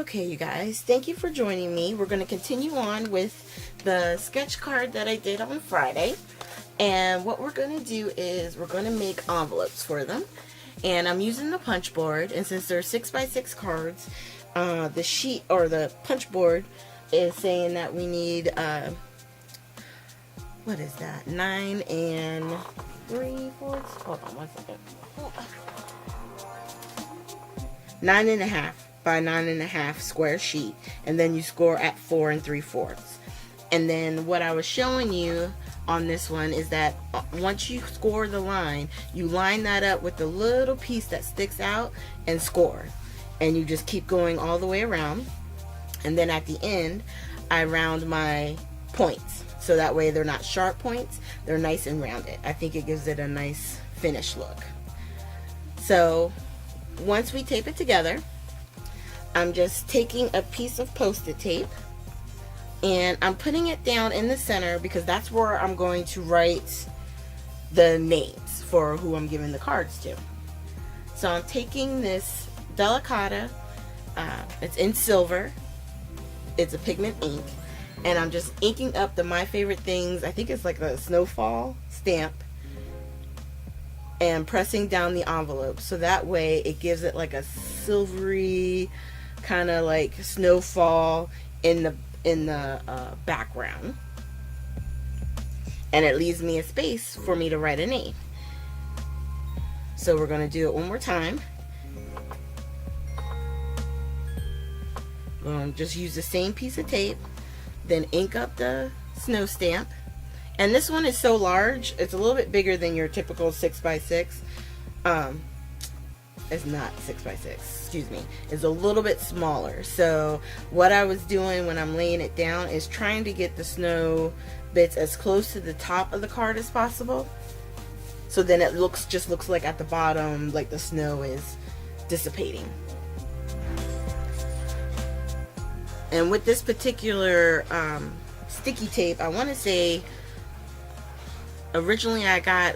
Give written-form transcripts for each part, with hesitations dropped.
Okay, you guys, thank you for joining me. We're going to continue on with the sketch card that I did on Friday. And what we're going to do is we're going to make envelopes for them. And I'm using the punch board, and since they're 6x6 cards, the sheet or the punch board is saying that we need, what is that, 9 and 3/4? Hold on one second. 9.5 by 9.5 square sheet, and then you score at 4 3/4. And then what I was showing you on this one is that once you score the line, you line that up with the little piece that sticks out and score, and you just keep going all the way around. And then at the end I round my points, so that way they're not sharp points, they're nice and rounded. I think it gives it a nice finished look. So once we tape it together, I'm just taking a piece of Post-it tape and I'm putting it down in the center because that's where I'm going to write the names for who I'm giving the cards to. So I'm taking this Delicata, it's in silver, it's a pigment ink, and I'm just inking up the My Favorite Things, I think it's like a snowfall stamp, and pressing down the envelope so that way it gives it like a silvery kind of like snowfall in the background, and it leaves me a space for me to write a name. So we're going to do it one more time. Just use the same piece of tape, then ink up the snow stamp. And this one is so large, it's a little bit bigger than your typical 6x6. It's not 6x6, excuse me. It's a little bit smaller. So what I was doing when I'm laying it down is trying to get the snow bits as close to the top of the card as possible. So then it just looks like at the bottom, like the snow is dissipating. And with this particular sticky tape, I want to say originally I got,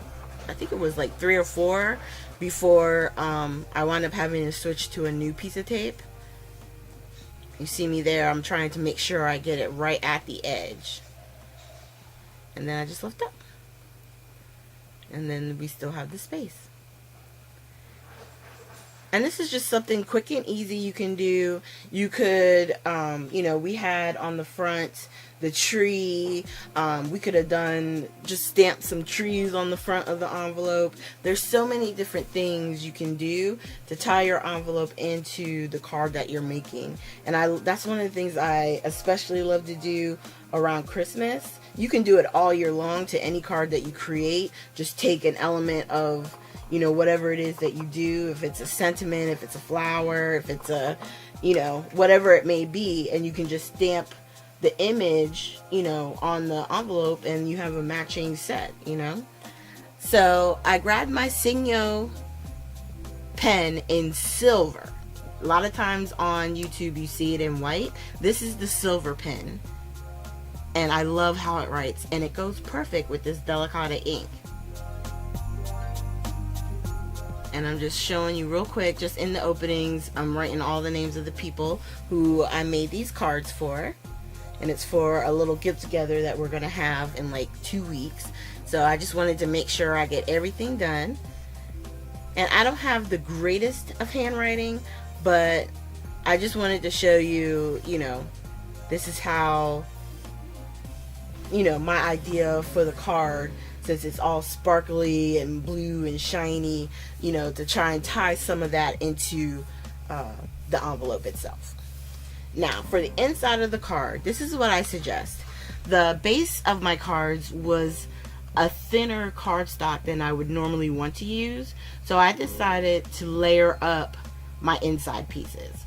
I think it was like 3 or 4 before I wound up having to switch to a new piece of tape. You see me there, I'm trying to make sure I get it right at the edge. And then I just lift up. And then we still have the space. And this is just something quick and easy you can do. You could, you know, we had on the front the tree. We could have done, just stamped some trees on the front of the envelope. There's so many different things you can do to tie your envelope into the card that you're making. And that's one of the things I especially love to do around Christmas. You can do it all year long to any card that you create. Just take an element of, you know, whatever it is that you do, if it's a sentiment, if it's a flower, if it's a, you know, whatever it may be, and you can just stamp the image, you know, on the envelope and you have a matching set, you know. So I grabbed my Signo pen in silver. A lot of times on YouTube you see it in white. This is the silver pen, and I love how it writes, and it goes perfect with this Delicata ink. And I'm just showing you real quick, just in the openings, I'm writing all the names of the people who I made these cards for. And it's for a little get together that we're gonna have in like 2 weeks. So I just wanted to make sure I get everything done. And I don't have the greatest of handwriting, but I just wanted to show you, you know, this is how, you know, my idea for the card, since it's all sparkly and blue and shiny, you know, to try and tie some of that into the envelope itself. Now, for the inside of the card, this is what I suggest. The base of my cards was a thinner cardstock than I would normally want to use, so I decided to layer up my inside pieces.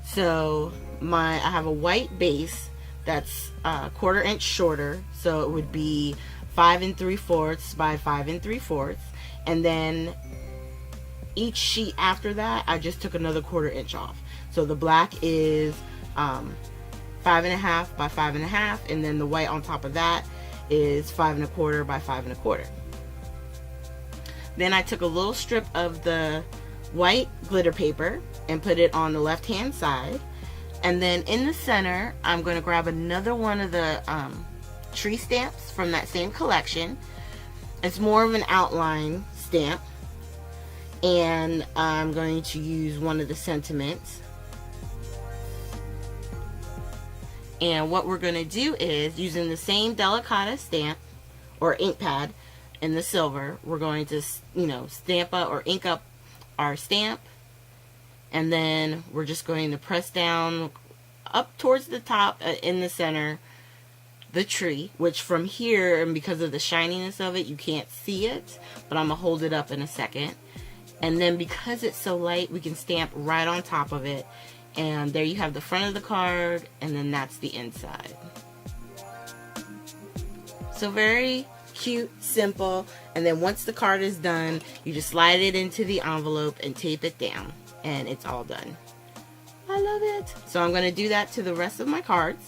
So I have a white base that's a 1/4 inch shorter, so it would be 5 3/4 by 5 3/4, and then each sheet after that I just took another 1/4 inch off. So the black is 5.5 by 5.5, and then the white on top of that is 5 1/4 by 5 1/4. Then I took a little strip of the white glitter paper and put it on the left hand side, And then in the center, I'm going to grab another one of the tree stamps from that same collection. It's more of an outline stamp. And I'm going to use one of the sentiments. And what we're going to do is, using the same Delicata stamp or ink pad in the silver, we're going to, stamp up or ink up our stamp. And then we're just going to press down up towards the top in the center, the tree, which from here, and because of the shininess of it, you can't see it, but I'm going to hold it up in a second. And then because it's so light, we can stamp right on top of it. And there you have the front of the card, and then that's the inside. So very cute, simple, and then once the card is done, you just slide it into the envelope and tape it down, and it's all done. I love it. So I'm going to do that to the rest of my cards,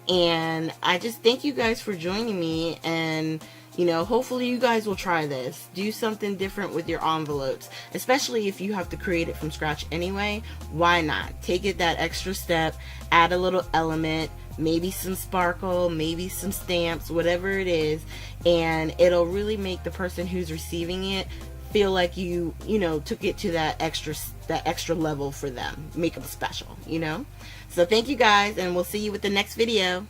and I just thank you guys for joining me, and hopefully you guys will try this. Do something different with your envelopes, especially if you have to create it from scratch anyway. Why not? Take it that extra step, add a little element, maybe some sparkle, maybe some stamps, whatever it is, and it'll really make the person who's receiving it feel like you took it to that extra level for them. Make them special, So thank you guys, and we'll see you with the next video.